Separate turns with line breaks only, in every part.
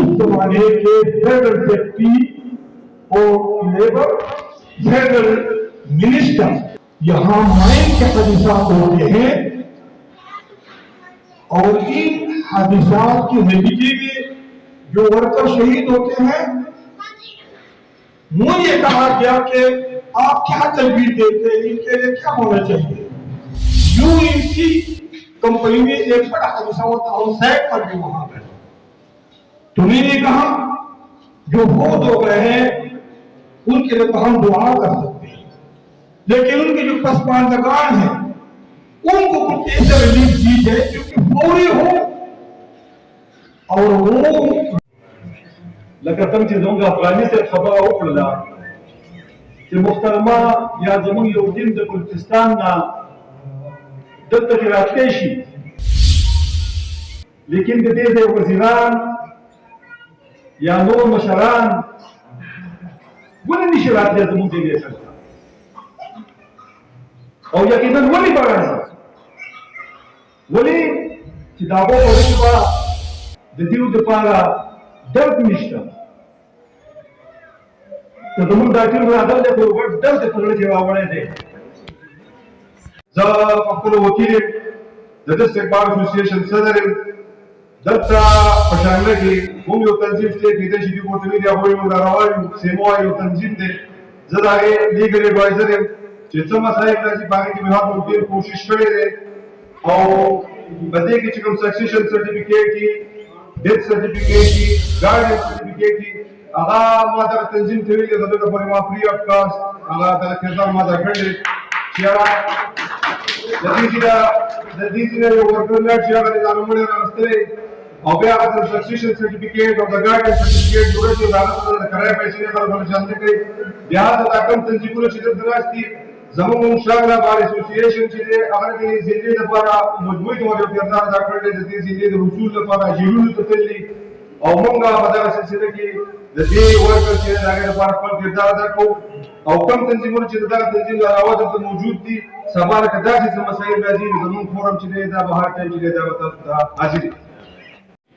उस जमाने के फेडरल सेक्रेटरी और लेबर फेडरल मिनिस्टर यहां माइन के हादिसात होते हैं और इन हादिसात के नतीजे में जो वर्कर शहीद होते हैं, मुझे कहा गया कि आप क्या तजवीज देते हैं, इनके लिए क्या होना चाहिए। यूएनसी कंपनी में एक बड़ा हादसा होता और सैक पर भी वहां गए तो मैंने कहा जो बहुत हो गए हैं उनके लिए तो हम दुआ कर सकते हैं, लेकिन उनके जो पसमानदगान है उनको कुछ ऐसा रिलीफ दी जाए क्योंकि फौरी हो और वो
लकतम चीजों का अफगानी से खबर हो पड़ा कि मुख्तरमा या जमुन यौदीन द बलूचिस्तान ना दत्त के राकेशी लेकिन दे वजीरान या नूर मशरान वली निशरात या जमुन दे सकता और यकीनन वली बड़ा है वली किताबों और दीव दफारा दर्द निश्ता तो तुम दाखिल में आदम ने फॉरवर्ड दर्द पकड़ के वावड़े थे जब अपने वकील डिस्ट्रिक्ट बार एसोसिएशन सदर दत्ता पशांगले की हम यो तंजीम स्टेट नीति शिदी को तभी दिया हुई मुदारावाई सेमो यो तंजीम दे जब आगे लीगल एडवाइजर है जितना मसाइल राजी बाकी की विभाग मुद्दे कोशिश करे थे और बदे की चिकम सक्सेशन सर्टिफिकेट की डेथ सर्टिफिकेट की गार्डियन सर्टिफिकेट की आगा माता तंजीम थी के दबे पर मा फ्री ऑफ कास्ट आगा तक किरदार माता खंडे शेरा नतीजा यो वर्कर लेट शेरा के जानो मुड़े रास्ते और पे आगा सक्सेशन सर्टिफिकेट और द गार्डियन सर्टिफिकेट जुड़े तो दाना कराए पैसे ने कर जानते के बिहार ताकम तंजीम को चित्र दरास्ती जमुन शागला बार एसोसिएशन चीजे अगर के जिले दफारा मजबूत हो किरदार अदा कर दे जिले के रसूल दफारा जिलुल तसली और मंगा बदा सिलसिले की जदे वर्कर चीजे आगे दफारा पर किरदार अदा को और कम तंजीमों चीजे दा तंजीम आवाज तो मौजूद थी सवाल कदा से मसाइल राजी जमुन फोरम चीजे दा बाहर टाइम चीजे दा बता हाजिर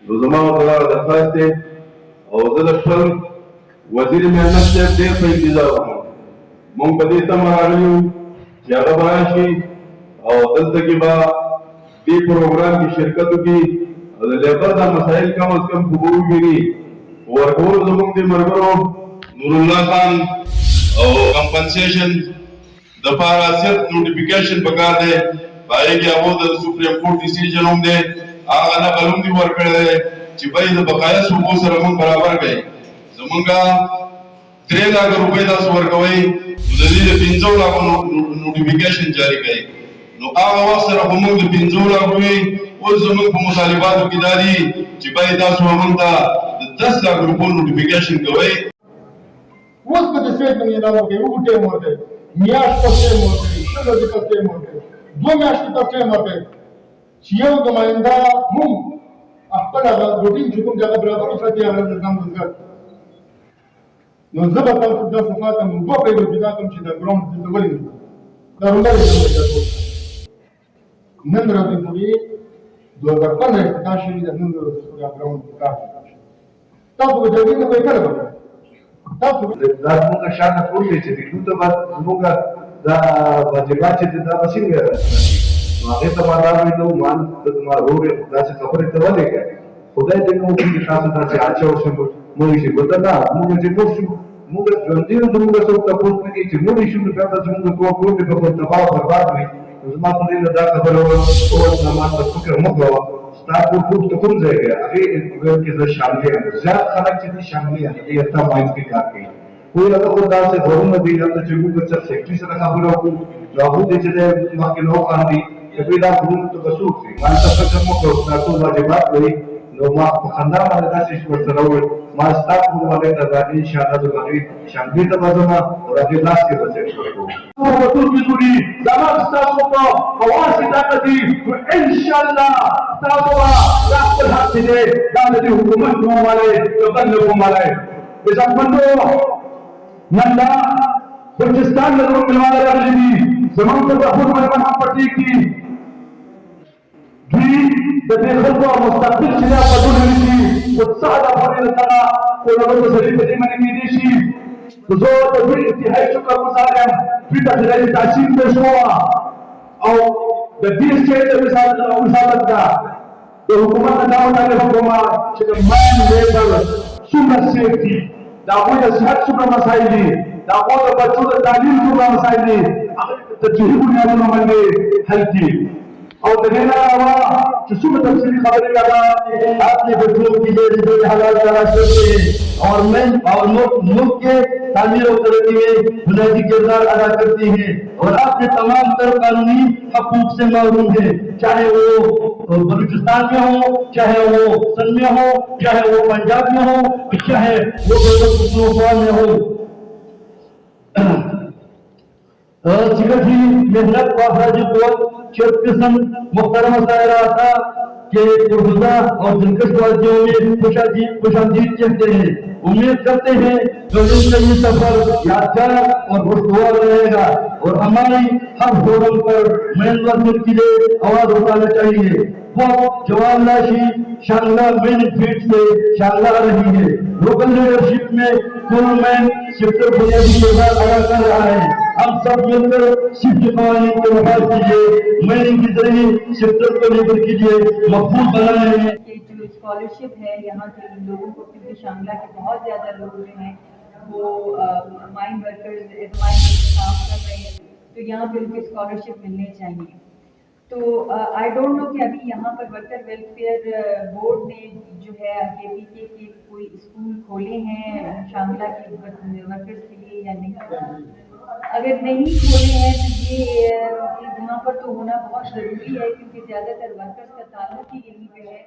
रोजमा तला दफास्ते और दलफल वजीर मेहनत से दे फैसला मुंबई तमारालियो ज्यादा बराशी और दल की बा बी प्रोग्राम की शिरकत की लेबर का मसाइल कम अज कम कबूल गिरी वर्कोर लोगों के मरगरो नूरुल्लाह खान और कंपनसेशन दफारा सिर्फ नोटिफिकेशन बगा दे भाई क्या वो दल सुप्रीम कोर्ट डिसीजन हों दे आगा ना कलम दी वर्कर दे चिपाई द बकाया सुबह सरमन बराबर गए जमुंगा 3 लाख रुपए दा स्वर गवई दलील 5 लाख नोटिफिकेशन जारी कई नो आगा वसर हमो द 5 लाख हुई उस जमन को मुतालिबात की दारी चिपाई दा सुमंता 10 लाख रुपए नोटिफिकेशन गवई
उस को स्टेट में ना हो गए उठे मोटे मियाश पस्ते मोटे शुगर के पस्ते मोटे 2 मियाश के पस्ते मोटे चियो गमाइंदा मुम अपना रूटीन जुकुम जगह बराबर उफती आला निजाम गुजर नज़बत का खुदा सफात हम दो पे बिदातम चिदा ग्राउंड जिंदगी दारुला जिंदगी नंदरा दिपुरी 2015 का शरीर नंदरा पूरा ग्राउंड का तब वो जल्दी में कोई कर बता तब
लाजमों का शान छोड़ ले चली तो बात लोगों का दा वाजिबात से दा मशीन गया आगे तमारा में तो मान तो तुम्हारा रोड दा से खबर तो वाले का खुदा देखो कि खास दा से अच्छा और से मोई से बता मुझे जे को मुझे जंजीर दूंगा सब तपोस में कि मुझे शुरू करता दूंगा को कोई भी को तबाह बर्बाद में उसमा खुद ने दा खबर और नमाज तो फिक्र मत लो स्टाफ को खूब तो कम जाएगा अभी के जो शामिल है ज्यादा खलक जितनी शामिल है ये तब माइंड की कार की कोई अगर खुदा से घरों में भी जाता चुगू बच्चा सेक्रेटरी से खबर को जाबू दे चले मां के लोग आंदी कभी दा घूम तो बसूक से मान तक कम को ना तो वाजिबात कोई नो मां खंदा वाले दा से ईश्वर सरावे मां स्टाफ को वाले दा इंशाअल्लाह तो बाकी शांति तो बजना और आगे लास्ट के बच्चे को तो की जमात स्टाफ को फवासी ताकती इंशाअल्लाह ताबा रास्ते हाथ से दानती हुकूमत को वाले तो बंदों को वाले इस बंदों नंदा बलूचिस्तान में लोग मिलवाने वाले भी जमान को बहुत बड़ा पट्टी की भी जब देखो तो मुस्तकिल चिरा बदल रही थी وتساعد أفريقيا ولما تسلم من الميديشي تزور تدوير انتهاء شكر مسالم في تخلال التعشير بشروع أو بديل شيء مسالة الحكومة تداول على الحكومة شكل مان ليبر سوبر سيفتي دعوة الصحة سوبر مسائل دعوة بچوں تعلیم سوبر مسائل تجهيز بنياد العمل هلكي और देने अलावा किसी भी तफसीली खबरें लगा आपके बच्चों के लिए रिजल्ट हालात तलाश करते हैं और मुल्क के तामीर और तरक्की में बुनियादी किरदार अदा करती हैं और आपके तमाम तर कानूनी हकूक से महरूम है, चाहे वो बलूचिस्तान में हो, चाहे वो सिंध में हो, चाहे वो पंजाब में हो, चाहे वो पख्तूनख्वा में हो। सिगठी मेहनत व अखराजी कुव्वत चेयरपर्सन मुख्तरमा सायरा था के पुरहुदा और दिलकश वादियों में खुशामदीद कहते हैं। उम्मीद करते हैं कि इनका ये सफर यादगार और खुशगवार रहेगा और हमारी हर फोरम पर मेहनत के लिए आवाज उठाना चाहिए। वो जवाबदारी शानदार बेनिफिट से शानदार रही है। लोकल लीडरशिप में टूर्नामेंट सेक्टर बुनियादी किरदार अदा कर रहा है। हम सब मिलकर शिफ्ट कवानीन के मुखाल कीजिए, मैनिंग के जरिए सेक्टर को लेकर कीजिए मकबूल बनाए हैं।
जो स्कॉलरशिप है यहाँ के लोगों को, क्योंकि शांगला के बहुत ज़्यादा लोग जो हैं वो माइन वर्कर्स काम कर रहे हैं, तो यहाँ पे उनको स्कॉलरशिप मिलने चाहिए। तो आई डोंट नो कि अभी यहाँ पर वर्कर वेलफेयर बोर्ड ने जो है KPK के कोई स्कूल खोले हैं शांगला के वर्कर्स के लिए या नहीं। अगर नहीं खोले हैं तो ये यहाँ पर तो होना बहुत ज़रूरी है, क्योंकि ज़्यादातर वर्कर्स का ताल्लुक ही यहीं पे है।